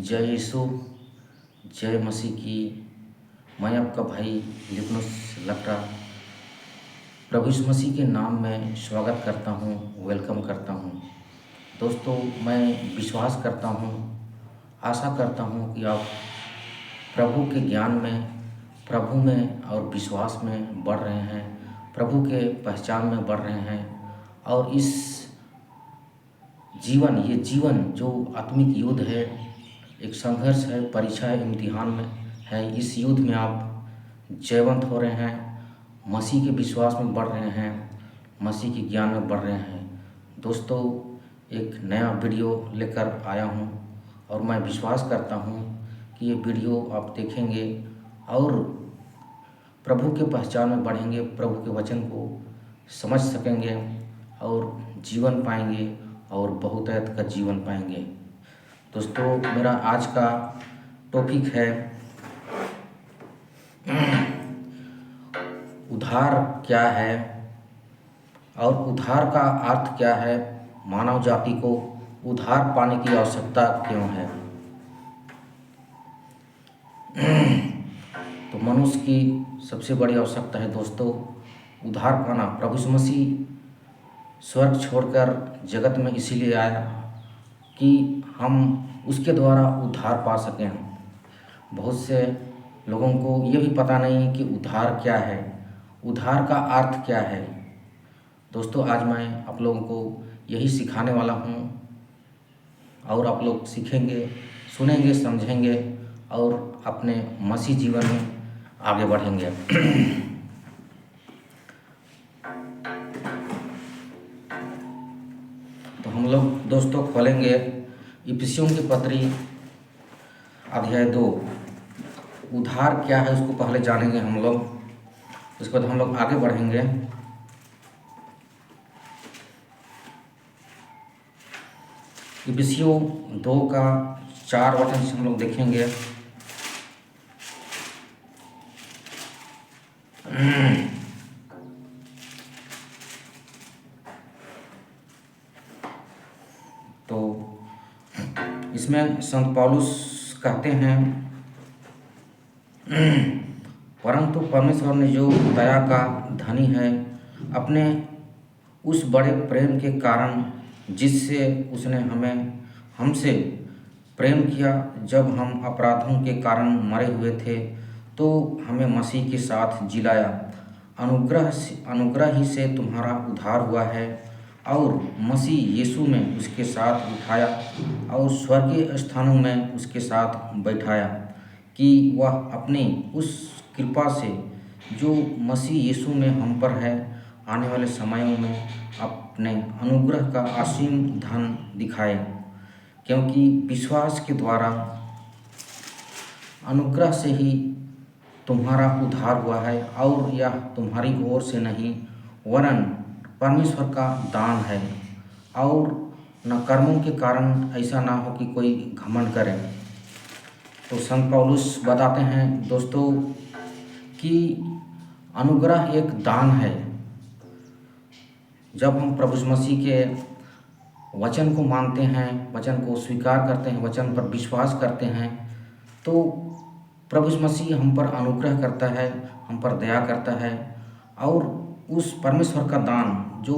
जय यीशु, जय मसीह की। मैं आपका भाई लिबनुस लकड़ा प्रभु यीशु मसीह के नाम में स्वागत करता हूँ, वेलकम करता हूँ। दोस्तों, मैं विश्वास करता हूँ, आशा करता हूँ कि आप प्रभु के ज्ञान में, प्रभु में और विश्वास में बढ़ रहे हैं, प्रभु के पहचान में बढ़ रहे हैं और इस ये जीवन जो आत्मिक युद्ध है, एक संघर्ष है, परीक्षा है, इम्तिहान में है, इस युद्ध में आप जयवंत हो रहे हैं, मसीह के विश्वास में बढ़ रहे हैं, मसीह के ज्ञान में बढ़ रहे हैं। दोस्तों, एक नया वीडियो लेकर आया हूं और मैं विश्वास करता हूं कि ये वीडियो आप देखेंगे और प्रभु के पहचान में बढ़ेंगे, प्रभु के वचन को समझ सकेंगे और जीवन पाएंगे और बहुतायत का जीवन पाएंगे। दोस्तों, मेरा आज का टॉपिक है उद्धार क्या है और उद्धार का अर्थ क्या है, मानव जाति को उद्धार पाने की आवश्यकता क्यों है। तो मनुष्य की सबसे बड़ी आवश्यकता है दोस्तों उद्धार पाना। प्रभु यीशु मसीह स्वर्ग छोड़कर जगत में इसीलिए आया कि हम उसके द्वारा उद्धार पा सकें। बहुत से लोगों को ये भी पता नहीं कि उद्धार क्या है, उद्धार का अर्थ क्या है। दोस्तों, आज मैं आप लोगों को यही सिखाने वाला हूँ और आप लोग सीखेंगे, सुनेंगे, समझेंगे और अपने मसीह जीवन में आगे बढ़ेंगे। तो हम लोग दोस्तों खोलेंगे इफिसियों की पत्री अध्याय 2। उद्धार क्या है उसको पहले जानेंगे हम लोग, उसके बाद हम लोग आगे बढ़ेंगे। इफिसियों 2 का 4 वचन से हम लोग देखेंगे। तो इसमें संत पौलुस कहते हैं, परंतु परमेश्वर ने जो दया का धनी है, अपने उस बड़े प्रेम के कारण जिससे उसने हमसे प्रेम किया, जब हम अपराधों के कारण मरे हुए थे तो हमें मसीह के साथ जिलाया। अनुग्रह ही से तुम्हारा उद्धार हुआ है और मसीह यीशु में उसके साथ उठाया और स्वर्गीय स्थानों में उसके साथ बैठाया, कि वह अपनी उस कृपा से जो मसीह यीशु में हम पर है, आने वाले समयों में अपने अनुग्रह का असीम धन दिखाए। क्योंकि विश्वास के द्वारा अनुग्रह से ही तुम्हारा उद्धार हुआ है और यह तुम्हारी ओर से नहीं वरन परमेश्वर का दान है, और न कर्मों के कारण, ऐसा ना हो कि कोई घमंड करे। तो संत पौलुस बताते हैं दोस्तों कि अनुग्रह एक दान है। जब हम प्रभु यीशु मसीह के वचन को मानते हैं, वचन को स्वीकार करते हैं, वचन पर विश्वास करते हैं, तो प्रभु यीशु मसीह हम पर अनुग्रह करता है, हम पर दया करता है और उस परमेश्वर का दान जो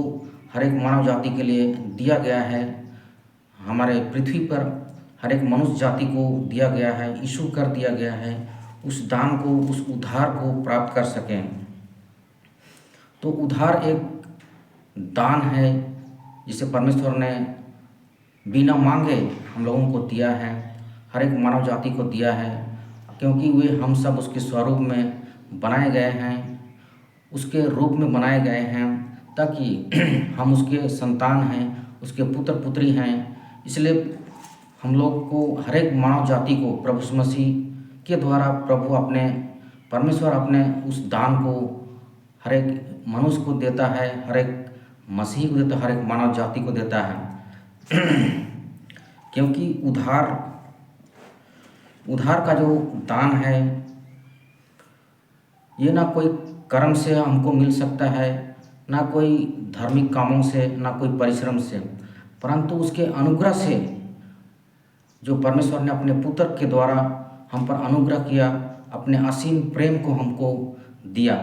हर एक मानव जाति के लिए दिया गया है, हमारे पृथ्वी पर हर एक मनुष्य जाति को दिया गया है, इशू कर दिया गया है, उस दान को, उस उद्धार को प्राप्त कर सकें। तो उद्धार एक दान है जिसे परमेश्वर ने बिना मांगे हम लोगों को दिया है, हर एक मानव जाति को दिया है, क्योंकि वे हम सब उसके स्वरूप में बनाए गए हैं, उसके रूप में बनाए गए हैं, ताकि हम उसके संतान हैं, उसके पुत्र पुत्री हैं। इसलिए हम लोग को, हर एक मानव जाति को प्रभु यीशु मसीह के द्वारा परमेश्वर अपने उस दान को हर एक मनुष्य को देता है, हर एक मसीह को देता है, हर एक मानव जाति को देता है। क्योंकि उद्धार का जो दान है, ये ना कोई कर्म से हमको मिल सकता है, ना कोई धार्मिक कामों से, ना कोई परिश्रम से, परंतु उसके अनुग्रह से जो परमेश्वर ने अपने पुत्र के द्वारा हम पर अनुग्रह किया, अपने असीम प्रेम को हमको दिया,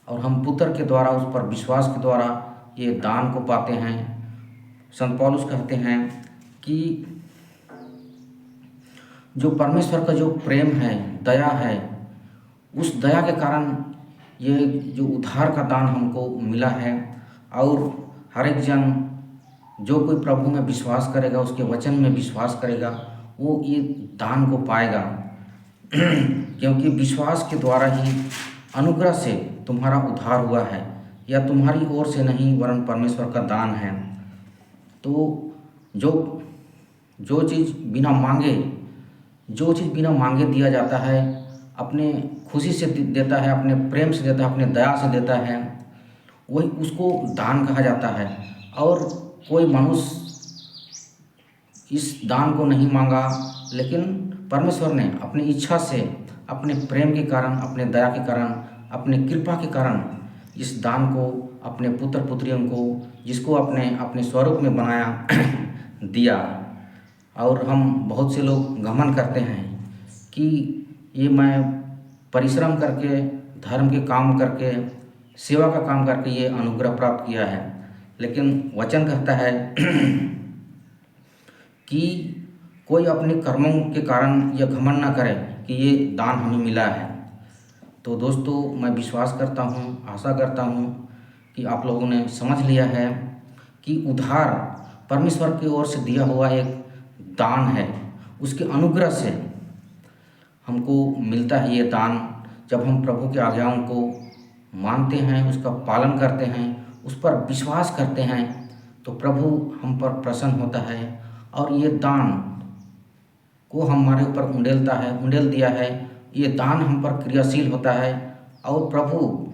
और हम पुत्र के द्वारा, उस पर विश्वास के द्वारा ये दान को पाते हैं। संत पौलुस कहते हैं कि जो परमेश्वर का जो प्रेम है, दया है, उस दया के कारण ये जो उद्धार का दान हमको मिला है। और हर एक जन जो कोई प्रभु में विश्वास करेगा, उसके वचन में विश्वास करेगा, वो ये दान को पाएगा क्योंकि विश्वास के द्वारा ही, अनुग्रह से तुम्हारा उद्धार हुआ है, या तुम्हारी ओर से नहीं वरन परमेश्वर का दान है। तो जो चीज़ बिना मांगे दिया जाता है, अपने खुशी से देता है, अपने प्रेम से देता है, अपने दया से देता है, वही उसको दान कहा जाता है। और कोई मनुष्य इस दान को नहीं मांगा, लेकिन परमेश्वर ने अपनी इच्छा से, अपने प्रेम के कारण, अपने दया के कारण, अपने कृपा के कारण इस दान को अपने पुत्र पुत्रियों को, जिसको अपने स्वरूप में बनाया दिया। और हम बहुत से लोग घमंड करते हैं कि ये मैं परिश्रम करके, धर्म के काम करके, सेवा का काम करके ये अनुग्रह प्राप्त किया है। लेकिन वचन कहता है कि कोई अपने कर्मों के कारण यह घमंड ना करे कि ये दान हमें मिला है। तो दोस्तों, मैं विश्वास करता हूँ, आशा करता हूँ कि आप लोगों ने समझ लिया है कि उद्धार परमेश्वर की ओर से दिया हुआ एक दान है। उसके अनुग्रह से हमको मिलता है ये दान। जब हम प्रभु की आज्ञाओं को मानते हैं, उसका पालन करते हैं, उस पर विश्वास करते हैं, तो प्रभु हम पर प्रसन्न होता है और ये दान को हमारे ऊपर उंडेल दिया है। ये दान हम पर क्रियाशील होता है और प्रभु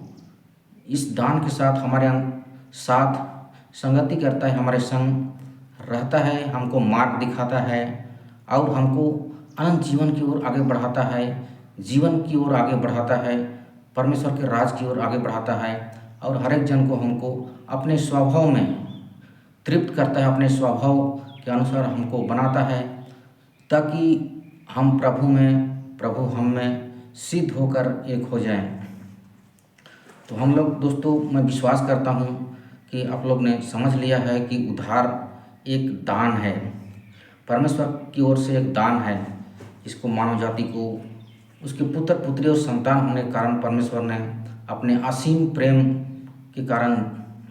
इस दान के साथ हमारे साथ संगति करता है, हमारे संग रहता है, हमको मार्ग दिखाता है और हमको अनंत जीवन की ओर आगे बढ़ाता है, जीवन की ओर आगे बढ़ाता है, परमेश्वर के राज की ओर आगे बढ़ाता है। और हर एक जन को हमको अपने स्वभाव में तृप्त करता है, अपने स्वभाव के अनुसार हमको बनाता है, ताकि हम प्रभु हम में सिद्ध होकर एक हो जाएं। तो हम लोग दोस्तों, मैं विश्वास करता हूँ कि आप लोग ने समझ लिया है कि उद्धार एक दान है, परमेश्वर की ओर से एक दान है, जिसको मानव जाति को उसके पुत्र पुत्री और संतान होने के कारण परमेश्वर ने अपने असीम प्रेम के कारण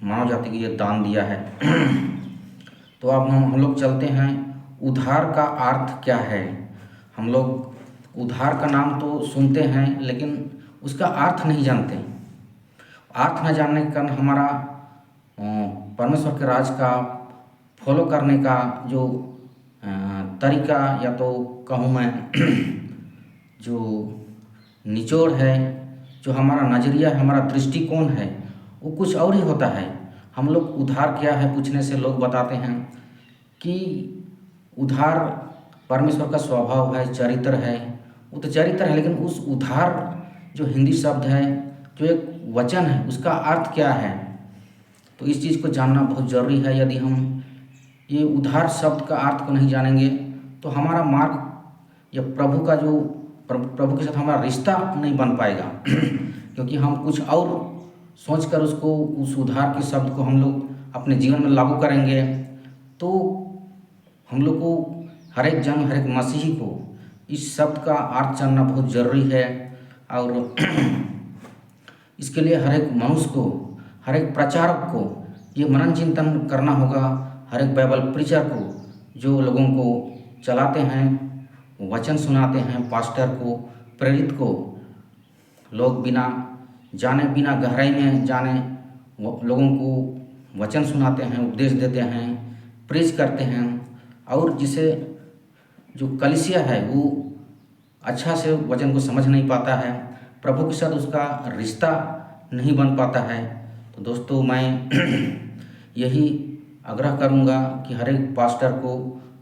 मानव जाति को ये दान दिया है। तो अब हम लोग चलते हैं, उद्धार का अर्थ क्या है। हम लोग उद्धार का नाम तो सुनते हैं, लेकिन उसका अर्थ नहीं जानते। अर्थ न जानने के कारण हमारा परमेश्वर के राज का फॉलो करने का जो तरीका, या तो कहूँ मैं जो निचोड़ है, जो हमारा नज़रिया है, हमारा दृष्टिकोण है, वो कुछ और ही होता है। हम लोग उद्धार क्या है पूछने से लोग बताते हैं कि उद्धार परमेश्वर का स्वभाव है, चरित्र है। वो तो चरित्र है, लेकिन उस उद्धार जो हिंदी शब्द है, जो एक वचन है, उसका अर्थ क्या है। तो इस चीज़ को जानना बहुत ज़रूरी है। यदि हम ये उद्धार शब्द का अर्थ को नहीं जानेंगे तो हमारा मार्ग या प्रभु के साथ हमारा रिश्ता नहीं बन पाएगा क्योंकि हम कुछ और सोचकर उस उद्धार के शब्द को हम लोग अपने जीवन में लागू करेंगे। तो हम लोग को हर एक मसीही को इस शब्द का अर्थ जानना बहुत ज़रूरी है। और इसके लिए हर एक मनुष्य को, हर एक प्रचारक को ये मनन चिंतन करना होगा। हर एक बाइबल प्रीचर को, जो लोगों को चलाते हैं, वचन सुनाते हैं, पास्टर को, प्रेरित को, लोग बिना जाने, बिना गहराई में जाने लोगों को वचन सुनाते हैं, उपदेश देते हैं, प्रीच करते हैं। और जिसे जो कलीसिया है वो अच्छा से वचन को समझ नहीं पाता है, प्रभु के साथ उसका रिश्ता नहीं बन पाता है। तो दोस्तों, मैं यही आग्रह करूँगा कि हर एक पास्टर को,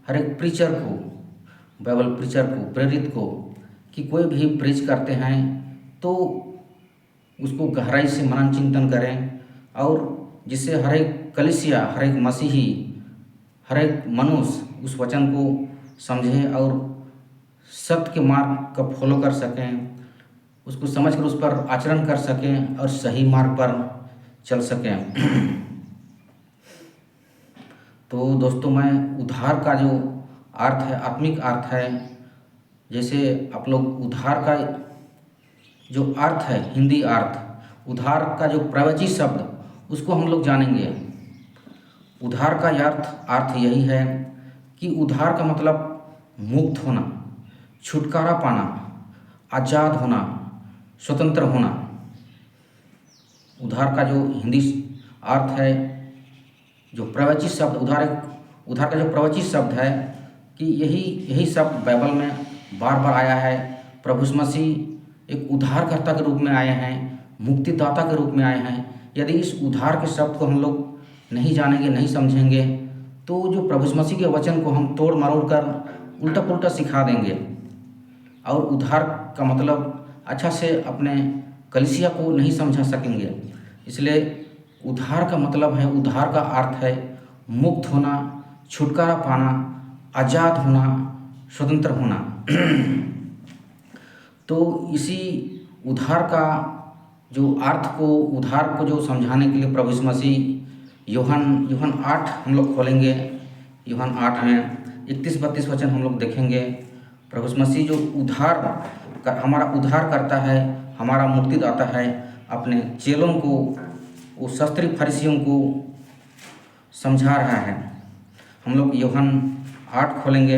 हर एक प्रीचर को, बाइबल प्रीचर को, प्रेरित को, कि कोई भी प्रीच करते हैं तो उसको गहराई से मनन चिंतन करें, और जिससे हर एक कलीसिया, हर एक मसीही, हर एक मनुष्य उस वचन को समझें और सत्य के मार्ग का फॉलो कर सकें, उसको समझकर उस पर आचरण कर सकें और सही मार्ग पर चल सकें। तो दोस्तों, मैं उद्धार का जो अर्थ है, आत्मिक अर्थ है, जैसे आप लोग उद्धार का जो अर्थ है, हिंदी अर्थ, उद्धार का जो प्रवची शब्द उसको हम लोग जानेंगे। उद्धार का अर्थ यही है कि उद्धार का मतलब मुक्त होना, छुटकारा पाना, आज़ाद होना, स्वतंत्र होना। उद्धार का जो हिंदी अर्थ है, जो प्रवचित शब्द उद्धार का जो प्रवचित शब्द है कि यही शब्द बाइबल में बार बार आया है। प्रभु यीशु मसीह एक उद्धारकर्ता के रूप में आए हैं, मुक्तिदाता के रूप में आए हैं। यदि इस उद्धार के शब्द को हम लोग नहीं जानेंगे, नहीं समझेंगे, तो जो प्रभु यीशु मसीह के वचन को हम तोड़ मरोड़ कर उल्टा पुल्टा सिखा देंगे और उद्धार का मतलब अच्छा से अपने कलीसिया को नहीं समझा सकेंगे। इसलिए उद्धार का मतलब है, उद्धार का अर्थ है मुक्त होना, छुटकारा पाना, आज़ाद होना, स्वतंत्र होना। तो इसी उद्धार को जो समझाने के लिए प्रभु यीशु मसीह यूहन्ना 8 हम लोग खोलेंगे। यूहन्ना 8 में 31-32 वचन हम लोग देखेंगे। प्रभु यीशु मसीह जो हमारा उद्धार करता है, हमारा मुक्तिदाता है, अपने चेलों को, वो शास्त्री फरीसियों को समझा रहा है। हम लोग यूहन्ना 8 खोलेंगे।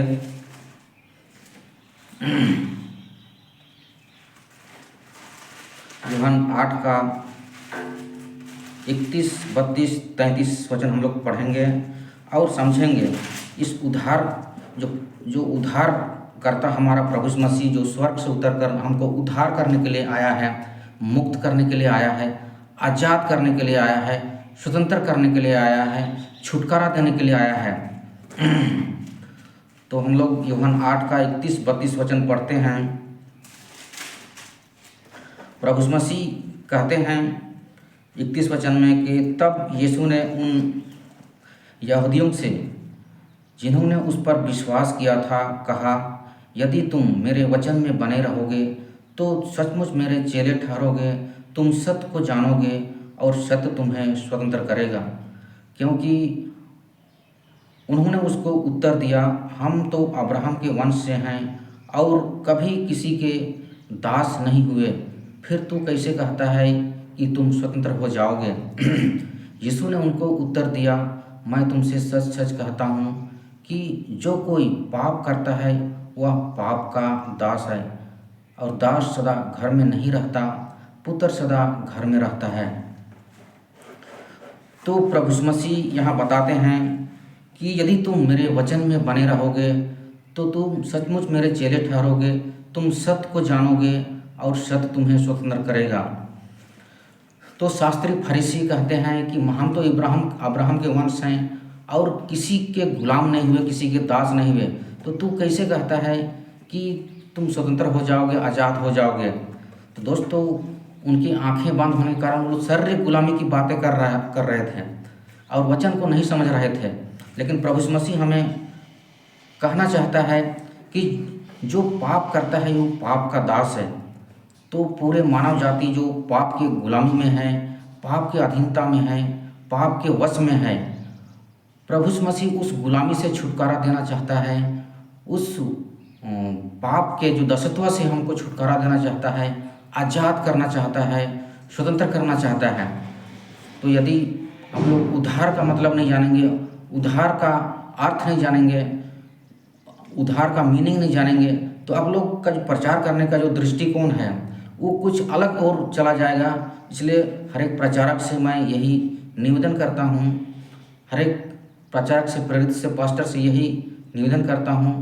यूहन्ना 8 का 31, 32, 33 वचन हम लोग पढ़ेंगे और समझेंगे। इस उद्धार जो उद्धार करता हमारा प्रभु यीशु मसीह, जो स्वर्ग से उतरकर हमको उद्धार करने के लिए आया है, मुक्त करने के लिए आया है, आज़ाद करने के लिए आया है, स्वतंत्र करने के लिए आया है, छुटकारा देने के लिए आया है। तो हम लोग यूहन्ना 8 का 31-32 वचन पढ़ते हैं। प्रभु यीशु मसीह कहते हैं 31 वचन में कि तब यीशु ने उन यहूदियों से जिन्होंने उस पर विश्वास किया था कहा, यदि तुम मेरे वचन में बने रहोगे तो सचमुच मेरे चेले ठहरोगे, तुम सत्य को जानोगे और सत्य तुम्हें स्वतंत्र करेगा। क्योंकि उन्होंने उसको उत्तर दिया, हम तो अब्राहम के वंश से हैं और कभी किसी के दास नहीं हुए, फिर तू कैसे कहता है कि तुम स्वतंत्र हो जाओगे? यीशु ने उनको उत्तर दिया, मैं तुमसे सच सच कहता हूँ कि जो कोई पाप करता है वह पाप का दास है, और दास सदा घर में नहीं रहता, पुत्र सदा घर में रहता है। तो प्रभु यीशु मसीह यहाँ बताते हैं कि यदि तुम मेरे वचन में बने रहोगे तो तुम सचमुच मेरे चेले ठहरोगे, तुम सत्य को जानोगे और सत्य तुम्हें स्वतंत्र करेगा। तो शास्त्री फरीसी कहते हैं कि हम तो अब्राहम के वंश हैं और किसी के गुलाम नहीं हुए, किसी के दास नहीं हुए, तो तू कैसे कहता है कि तुम स्वतंत्र हो जाओगे, आज़ाद हो जाओगे? तो दोस्तों, उनकी आंखें बंद होने के कारण वो शारीरिक गुलामी की बातें कर रहे थे और वचन को नहीं समझ रहे थे। लेकिन प्रभु यीशु मसीह हमें कहना चाहता है कि जो पाप करता है वो पाप का दास है। तो पूरे मानव जाति जो पाप की गुलामी में है, पाप की अधीनता में है, पाप के वश में है, प्रभु यीशु मसीह उस गुलामी से छुटकारा देना चाहता है। उस पाप के जो दासत्व से हमको छुटकारा देना चाहता है, आज़ाद करना चाहता है, स्वतंत्र करना चाहता है। तो यदि हम लोग उद्धार का मतलब नहीं जानेंगे, उद्धार का अर्थ नहीं जानेंगे, उद्धार का मीनिंग नहीं जानेंगे, तो आप लोग का जो प्रचार करने का जो दृष्टिकोण है वो कुछ अलग और चला जाएगा। इसलिए हर एक प्रचारक से मैं यही निवेदन करता हूँ, हर एक प्रचारक से, प्रेरित से, पास्टर से यही निवेदन करता हूँ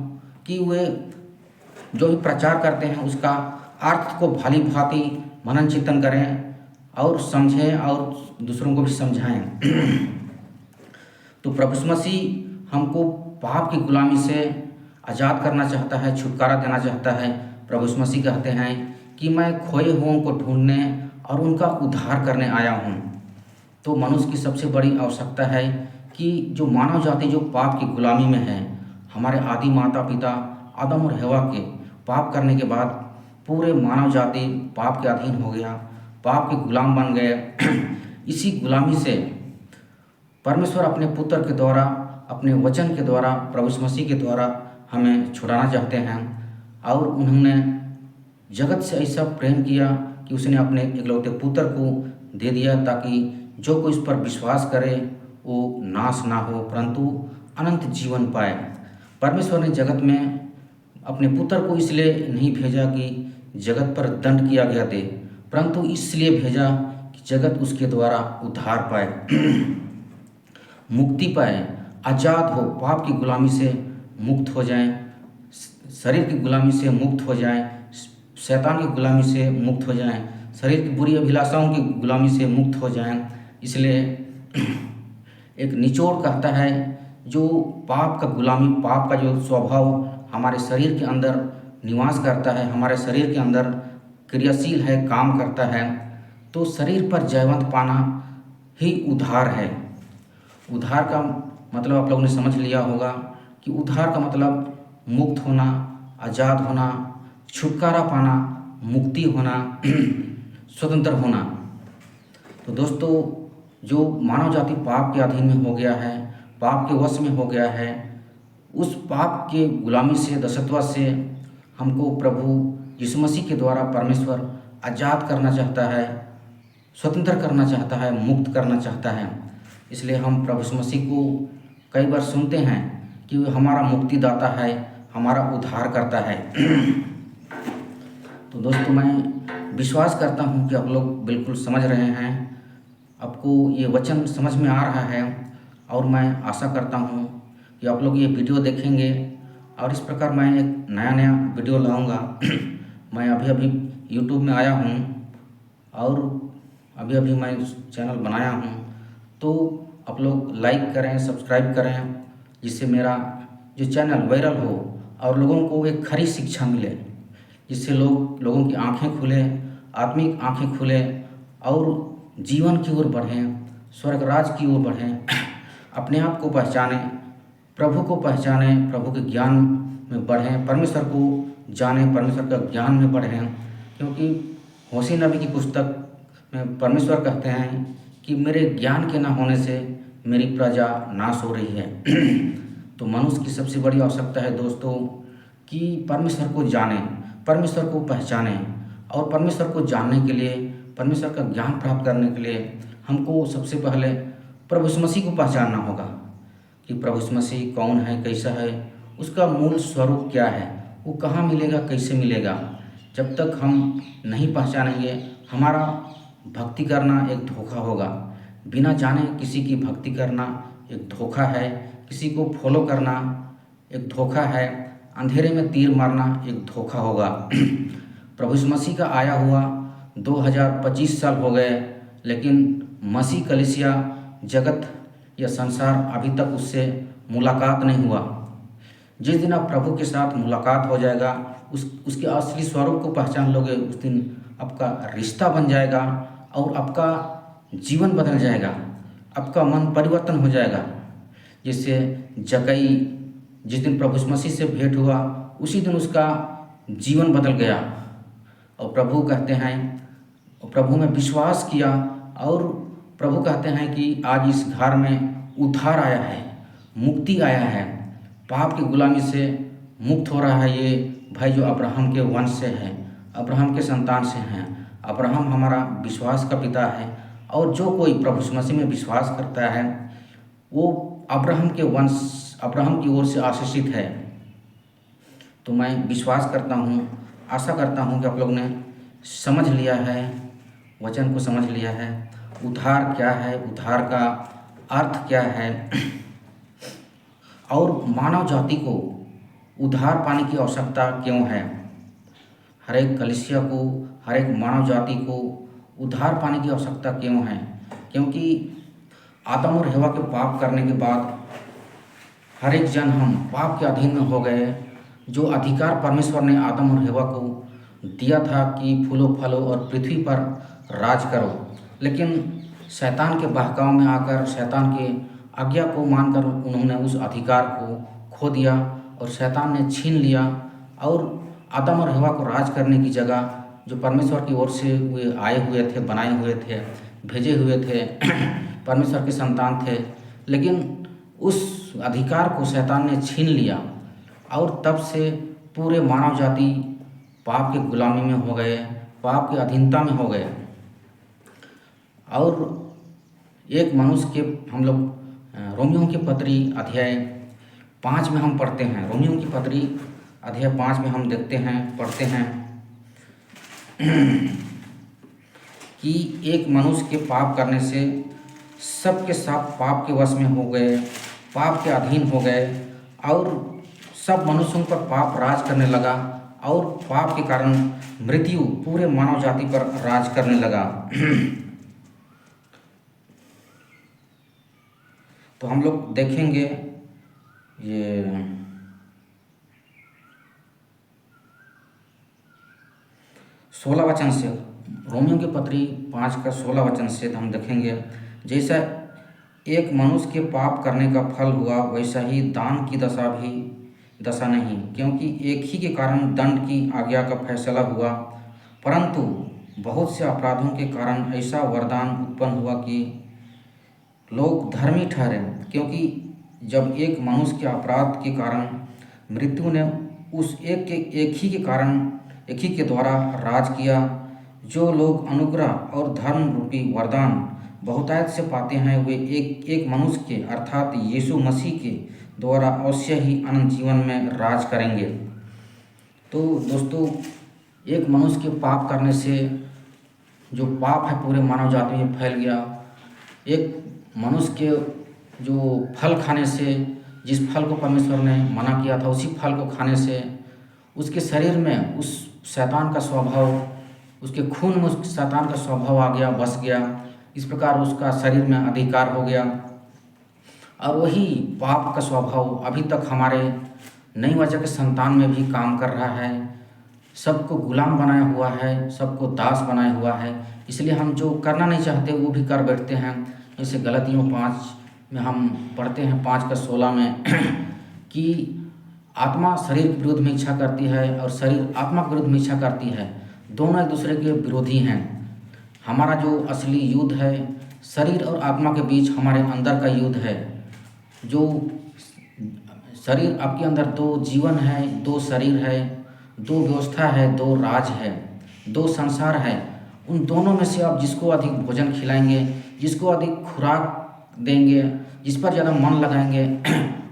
कि वे जो भी प्रचार करते हैं उसका अर्थ को भली भांति मनन चिंतन करें और समझें और दूसरों को भी समझाएं। तो प्रभु यीशु मसीह हमको पाप की गुलामी से आज़ाद करना चाहता है, छुटकारा देना चाहता है। प्रभु यीशु मसीह कहते हैं कि मैं खोए हुओं को ढूंढने और उनका उद्धार करने आया हूँ। तो मनुष्य की सबसे बड़ी आवश्यकता है कि जो मानव जाति जो पाप की गुलामी में है, हमारे आदि माता पिता आदम और हवा के पाप करने के बाद पूरे मानव जाति पाप के अधीन हो गया, पाप के गुलाम बन गए। इसी गुलामी से परमेश्वर अपने पुत्र के द्वारा, अपने वचन के द्वारा, प्रभु यीशु मसीह के द्वारा हमें छुड़ाना चाहते हैं। और उन्होंने जगत से ऐसा प्रेम किया कि उसने अपने इकलौते पुत्र को दे दिया, ताकि जो कोई इस पर विश्वास करे वो नाश ना हो परंतु अनंत जीवन पाए। परमेश्वर ने जगत में अपने पुत्र को इसलिए नहीं भेजा कि जगत पर दंड किया गया दे, परंतु इसलिए भेजा कि जगत उसके द्वारा उद्धार पाए, मुक्ति पाए, आज़ाद हो, पाप की गुलामी से मुक्त हो जाएं, शरीर की गुलामी से मुक्त हो जाएं, शैतान की गुलामी से मुक्त हो जाएं, शरीर की बुरी अभिलाषाओं की गुलामी से मुक्त हो जाएं। इसलिए एक निचोड़ कहता है, जो पाप का गुलामी, पाप का जो स्वभाव हमारे शरीर के अंदर निवास करता है, हमारे शरीर के अंदर क्रियाशील है, काम करता है, तो शरीर पर जयवंत पाना ही उद्धार है। उद्धार का मतलब आप लोगों ने समझ लिया होगा कि उद्धार का मतलब मुक्त होना, आज़ाद होना, छुटकारा पाना, मुक्ति होना, स्वतंत्र होना। तो दोस्तों, जो मानव जाति पाप के अधीन में हो गया है, पाप के वश में हो गया है, उस पाप के गुलामी से, दासत्व से हमको प्रभु यीशु मसीह के द्वारा परमेश्वर आज़ाद करना चाहता है, स्वतंत्र करना चाहता है, मुक्त करना चाहता है। इसलिए हम प्रभु यीशु मसीह को कई बार सुनते हैं कि वो हमारा मुक्तिदाता है, हमारा उद्धार करता है। तो दोस्तों, मैं विश्वास करता हूँ कि आप लोग बिल्कुल समझ रहे हैं, आपको ये वचन समझ में आ रहा है, और मैं आशा करता हूँ कि आप लोग ये वीडियो देखेंगे। और इस प्रकार मैं एक नया वीडियो लाऊंगा। मैं अभी यूट्यूब में आया हूँ और अभी मैं चैनल बनाया हूँ, तो आप लोग लाइक करें, सब्सक्राइब करें, जिससे मेरा जो चैनल वायरल हो और लोगों को एक खरी शिक्षा मिले, जिससे लोगों की आंखें खुले, आत्मिक आंखें खुले और जीवन की ओर बढ़ें, स्वर्गराज की ओर बढ़ें, अपने आप को पहचानें, प्रभु को पहचानें, प्रभु के ज्ञान में बढ़ें, परमेश्वर को जानें, परमेश्वर का ज्ञान में बढ़ें। क्योंकि होशे नबी की पुस्तक में परमेश्वर कहते हैं कि मेरे ज्ञान के न होने से मेरी प्रजा नाश हो रही है। तो मनुष्य की सबसे बड़ी आवश्यकता है दोस्तों कि परमेश्वर को जानें, परमेश्वर को पहचानें, और परमेश्वर को जानने के लिए, परमेश्वर का ज्ञान प्राप्त करने के लिए हमको सबसे पहले प्रभु यीशु मसीह को पहचानना होगा कि प्रभु यीशु मसीह कौन है, कैसा है, उसका मूल स्वरूप क्या है, वो कहाँ मिलेगा, कैसे मिलेगा। जब तक हम नहीं पहचानेंगे, हमारा भक्ति करना एक धोखा होगा। बिना जाने किसी की भक्ति करना एक धोखा है, किसी को फॉलो करना एक धोखा है, अंधेरे में तीर मारना एक धोखा होगा। प्रभु यीशु मसीह का आया हुआ 2025 साल हो गए, लेकिन मसीह कलीसिया, जगत या संसार अभी तक उससे मुलाकात नहीं हुआ। जिस दिन आप प्रभु के साथ मुलाकात हो जाएगा, उसके असली स्वरूप को पहचान लोगे, उस दिन आपका रिश्ता बन जाएगा और आपका जीवन बदल जाएगा, आपका मन परिवर्तन हो जाएगा। जैसे जक्कई जिस दिन प्रभु यीशु मसीह से भेंट हुआ, उसी दिन उसका जीवन बदल गया और प्रभु कहते हैं, प्रभु में विश्वास किया और प्रभु कहते हैं कि आज इस घर में उद्धार आया है, मुक्ति आया है, पाप की गुलामी से मुक्त हो रहा है ये भाई जो अब्राहम के वंश से है, अब्राहम के संतान से हैं। अब्राहम हमारा विश्वास का पिता है, और जो कोई प्रभु यीशु मसीह में विश्वास करता है वो अब्राहम के वंश, अब्राहम की ओर से आशीषित है। तो मैं विश्वास करता हूँ, आशा करता हूँ कि आप लोग ने समझ लिया है, वचन को समझ लिया है, उद्धार क्या है, उद्धार का अर्थ क्या है, और मानव जाति को उद्धार पाने की आवश्यकता क्यों है। हर एक कलीसिया को, हर एक मानव जाति को उद्धार पाने की आवश्यकता क्यों है, क्योंकि आदम और हवा के पाप करने के बाद हर एक जन हम पाप के अधीन में हो गए। जो अधिकार परमेश्वर ने आदम और हवा को दिया था कि फूलो फलो और पृथ्वी पर राज करो, लेकिन शैतान के बहकाव में आकर, शैतान के आज्ञा को मानकर उन्होंने उस अधिकार को खो दिया और शैतान ने छीन लिया और आदम और हवा को राज करने की जगह जो परमेश्वर की ओर से वे आए हुए थे, बनाए हुए थे, भेजे हुए थे, परमेश्वर के संतान थे, लेकिन उस अधिकार को शैतान ने छीन लिया और तब से पूरे मानव जाति पाप की गुलामी में हो गए, पाप की अधीनता में हो गए। और एक मनुष्य के हम लोग रोमियो की पत्री अध्याय 5 में हम पढ़ते हैं, रोमियो की पत्री अध्याय 5 में हम देखते हैं, पढ़ते हैं कि एक मनुष्य के पाप करने से सब के सब पाप के वश में हो गए, पाप के अधीन हो गए और सब मनुष्यों पर पाप राज करने लगा और पाप के कारण मृत्यु पूरे मानव जाति पर राज करने लगा। तो हम लोग देखेंगे ये 16 वचन से, रोमियो की पत्री 5 का 16 वचन से हम देखेंगे, जैसा एक मनुष्य के पाप करने का फल हुआ वैसा ही दान की दशा नहीं, क्योंकि एक ही के कारण दंड की आज्ञा का फैसला हुआ, परंतु बहुत से अपराधों के कारण ऐसा वरदान उत्पन्न हुआ कि लोग धर्मी ठहरे। क्योंकि जब एक मनुष्य के अपराध के कारण मृत्यु ने उस एक ही के द्वारा राज किया, जो लोग अनुग्रह और धर्म रूपी वरदान बहुतायत से पाते हैं वे एक मनुष्य के अर्थात यीशु मसीह के द्वारा अवश्य ही अनंत जीवन में राज करेंगे। तो दोस्तों, एक मनुष्य के पाप करने से जो पाप है पूरे मानव जाति में फैल गया। एक मनुष्य के जो फल खाने से, जिस फल को परमेश्वर ने मना किया था उसी फल को खाने से उसके शरीर में उस शैतान का स्वभाव, उसके खून में उस शैतान का स्वभाव आ गया, बस गया। इस प्रकार उसका शरीर में अधिकार हो गया और वही पाप का स्वभाव अभी तक हमारे नई वजह के संतान में भी काम कर रहा है। सबको गुलाम बनाया हुआ है, सबको दास बनाया हुआ है। इसलिए हम जो करना नहीं चाहते वो भी कर बैठते हैं। जैसे गलतियों 5 में हम पढ़ते हैं 5 का 16 में कि आत्मा शरीर के विरुद्ध में इच्छा करती है और शरीर आत्मा के विरुद्ध में इच्छा करती है, दोनों एक दूसरे के विरोधी हैं। हमारा जो असली युद्ध है शरीर और आत्मा के बीच हमारे अंदर का युद्ध है। जो शरीर आपके अंदर 2 जीवन है, 2 शरीर है, 2 व्यवस्था है, 2 राज है, 2 संसार है। उन दोनों में से आप जिसको अधिक भोजन खिलाएंगे, जिसको अधिक खुराक देंगे, जिस पर ज़्यादा मन लगाएंगे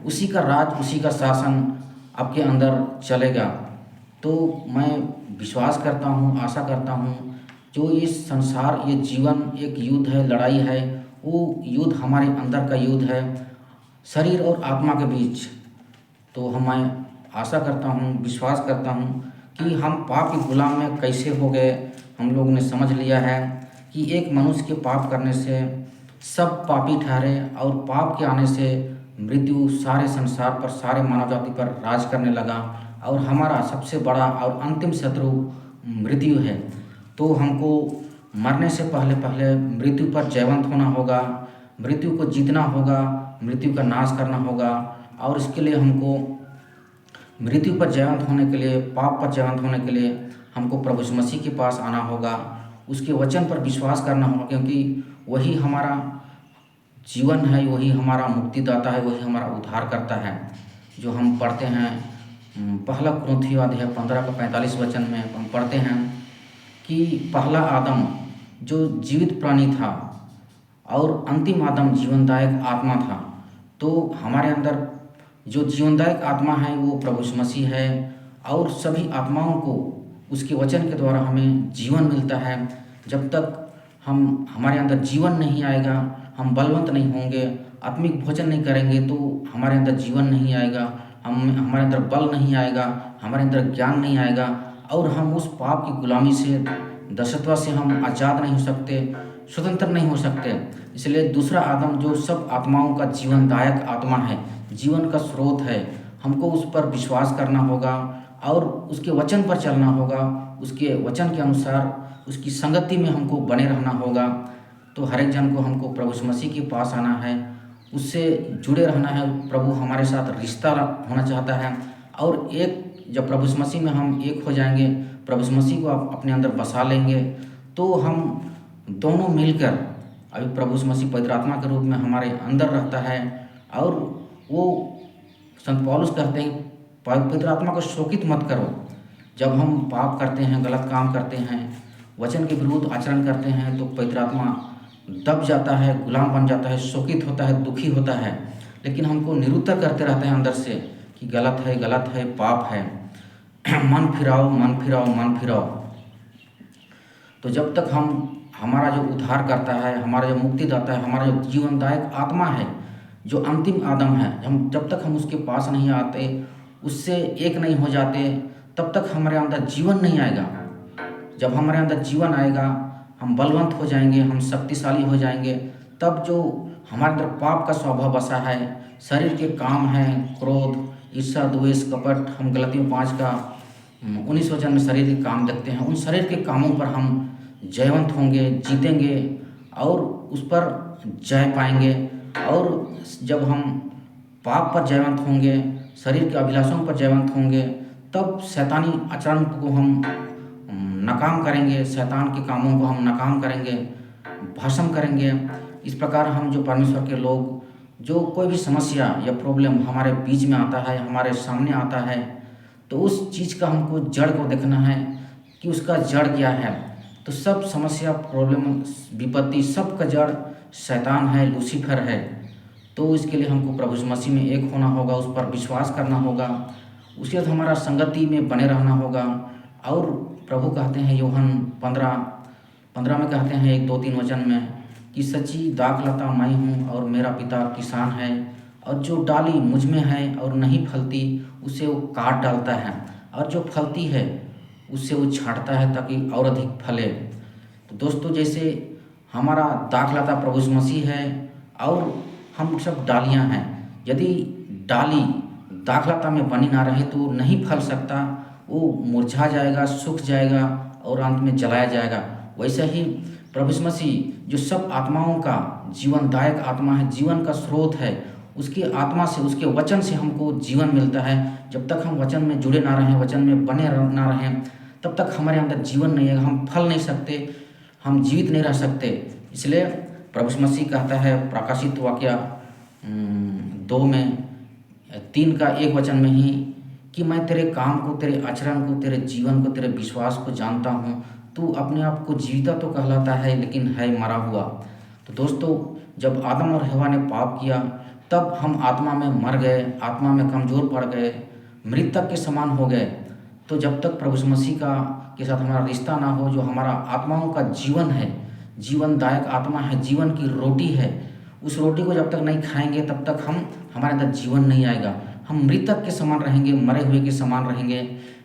उसी का राज, उसी का शासन आपके अंदर चलेगा। तो मैं विश्वास करता हूँ, आशा करता हूँ जो ये संसार, ये जीवन एक युद्ध है, लड़ाई है, वो युद्ध हमारे अंदर का युद्ध है शरीर और आत्मा के बीच। तो मैं आशा करता हूँ, विश्वास करता हूँ कि हम पाप के गुलाम में कैसे हो गए। हम लोगों ने समझ लिया है कि एक मनुष्य के पाप करने से सब पापी ठहरे और पाप के आने से मृत्यु सारे संसार पर, सारे मानव जाति पर राज करने लगा और हमारा सबसे बड़ा और अंतिम शत्रु मृत्यु है। तो हमको मरने से पहले पहले मृत्यु पर जयवंत होना होगा, मृत्यु को जीतना होगा, मृत्यु का नाश करना होगा। और इसके लिए हमको मृत्यु पर जयवंत होने के लिए, पाप पर जयवंत होने के लिए हमको प्रभु यीशु मसीह के पास आना होगा, उसके वचन पर विश्वास करना होगा, क्योंकि वही हमारा जीवन है, वही हमारा मुक्तिदाता है, वही हमारा उद्धार करता है। जो हम पढ़ते हैं 1 कुरिन्थियों अध्याय 15 का 45 वचन में हम पढ़ते हैं कि पहला आदम जो जीवित प्राणी था और अंतिम आदम जीवनदायक आत्मा था। तो हमारे अंदर जो जीवनदायक आत्मा है वो प्रभु यीशु मसीह है और सभी आत्माओं को उसके वचन के द्वारा हमें जीवन मिलता है। जब तक हमारे अंदर जीवन नहीं आएगा, हम बलवंत नहीं होंगे, आत्मिक भोजन नहीं करेंगे तो हमारे अंदर जीवन नहीं आएगा, हमारे अंदर बल नहीं आएगा, हमारे अंदर ज्ञान नहीं आएगा और हम उस पाप की गुलामी से, दासत्व से हम आज़ाद नहीं हो सकते, स्वतंत्र नहीं हो सकते। इसलिए दूसरा आदम जो सब आत्माओं का जीवनदायक आत्मा है, जीवन का स्रोत है, हमको उस पर विश्वास करना होगा और उसके वचन पर चलना होगा, उसके वचन के अनुसार उसकी संगति में हमको बने रहना होगा। तो हर एक जन को हमको प्रभु यीशु मसीह के पास आना है, उससे जुड़े रहना है। प्रभु हमारे साथ रिश्ता होना चाहता है, और एक जब प्रभु यीशु मसीह में हम एक हो जाएंगे, प्रभु यीशु मसीह को आप अपने अंदर बसा लेंगे, तो हम दोनों मिलकर, अभी प्रभु यीशु मसीह पवित्र आत्मा के रूप में हमारे अंदर रहता है, और वो संत पौलुस कहते हैं पवित्र आत्मा को शोकित मत करो। जब हम पाप करते हैं, गलत काम करते हैं, वचन के विरुद्ध आचरण करते हैं, तो पवित्र आत्मा दब जाता है, गुलाम बन जाता है, शोकित होता है, दुखी होता है, लेकिन हमको निरुत्तर करते रहते हैं अंदर से कि गलत है, पाप है, मन फिराओ, मन फिराओ, मन फिराओ। तो जब तक हमारा जो उद्धार करता है, हमारा जो मुक्तिदाता है, हमारा जो जीवनदायक आत्मा है, जो अंतिम आदम है, जब तक हम उसके पास नहीं आते, उससे एक नहीं हो जाते, तब तक हमारे अंदर जीवन नहीं आएगा। जब हमारे अंदर जीवन आएगा, हम बलवंत हो जाएंगे, हम शक्तिशाली हो जाएंगे, तब जो हमारे अंदर पाप का स्वभाव बसा है, शरीर के काम हैं, क्रोध, ईर्ष्या, द्वेष, कपट, हम गलतियों 5 का 19 वचन में शरीर के काम देखते हैं, उन शरीर के कामों पर हम जयवंत होंगे, जीतेंगे और उस पर जय पाएंगे। और जब हम पाप पर जयवंत होंगे, शरीर के अभिलाषों पर जयवंत होंगे, तब शैतानी आचरण को हम नाकाम करेंगे, शैतान के कामों को हम नाकाम करेंगे, भस्म करेंगे। इस प्रकार हम जो परमेश्वर के लोग, जो कोई भी समस्या या प्रॉब्लम हमारे बीच में आता है, हमारे सामने आता है, तो उस चीज़ का हमको जड़ को देखना है कि उसका जड़ क्या है। तो सब समस्या, प्रॉब्लम, विपत्ति, सब का जड़ शैतान है, लूसीफर है। तो इसके लिए हमको प्रभु यीशु मसीह में एक होना होगा, उस पर विश्वास करना होगा, उसके साथ हमारा संगति में बने रहना होगा। और प्रभु कहते हैं यूहन्ना 15 में कहते हैं 1, 2, 3 वचन में कि सच्ची दाखलता मैं हूँ और मेरा पिता किसान है, और जो डाली मुझ में है और नहीं फलती उसे वो काट डालता है, और जो फलती है उससे वो छांटता है ताकि और अधिक फले। तो दोस्तों, जैसे हमारा दाखलता प्रभु यीशु मसीह है और हम सब डालियाँ हैं। यदि डाली दाखलता में बनी ना रहे तो नहीं फल सकता, वो मुरझा जाएगा, सूख जाएगा और अंत में जलाया जाएगा। वैसे ही प्रभु यीशु मसीह जो सब आत्माओं का जीवनदायक आत्मा है, जीवन का स्रोत है, उसकी आत्मा से, उसके वचन से हमको जीवन मिलता है। जब तक हम वचन में जुड़े ना रहें, वचन में बने ना रहें, तब तक हमारे अंदर जीवन नहीं है, हम फल नहीं सकते, हम जीवित नहीं रह सकते। इसलिए प्रभु यीशु मसीह कहता है प्रकाशित वाक्य 2 में 3 का 1 वचन में ही कि मैं तेरे काम को, तेरे आचरण को, तेरे जीवन को, तेरे विश्वास को जानता हूँ। तू अपने आप को जीविता तो कहलाता है लेकिन है मरा हुआ। तो दोस्तों, जब आदम और हवा ने पाप किया, तब हम आत्मा में मर गए, आत्मा में कमज़ोर पड़ गए, मृतक के समान हो गए। तो जब तक प्रभु यीशु मसीह के साथ हमारा रिश्ता ना हो, जो हमारा आत्माओं का जीवन है, जीवनदायक आत्मा है, जीवन की रोटी है, उस रोटी को जब तक नहीं खाएंगे तब तक हमारे अंदर जीवन नहीं आएगा। हम मृतक के समान रहेंगे, मरे हुए के समान रहेंगे,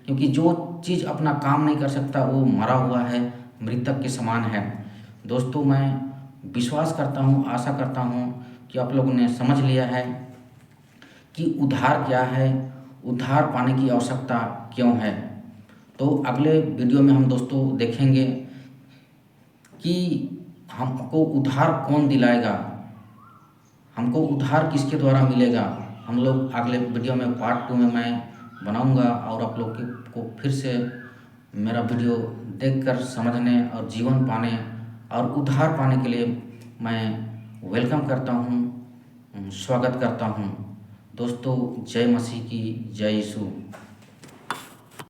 क्योंकि जो चीज़ अपना काम नहीं कर सकता वो मरा हुआ है, मृतक के समान है। दोस्तों, मैं विश्वास करता हूँ, आशा करता हूँ कि आप लोगों ने समझ लिया है कि उद्धार क्या है, उद्धार पाने की आवश्यकता क्यों है। तो अगले वीडियो में हम दोस्तों देखेंगे कि हमको उद्धार कौन दिलाएगा, हमको उद्धार किसके द्वारा मिलेगा। हम लोग अगले वीडियो में पार्ट 2 में मैं बनाऊंगा, और आप लोग को फिर से मेरा वीडियो देखकर समझने और जीवन पाने और उद्धार पाने के लिए मैं वेलकम करता हूँ, स्वागत करता हूँ। दोस्तों, जय मसीह की, जय यीशु।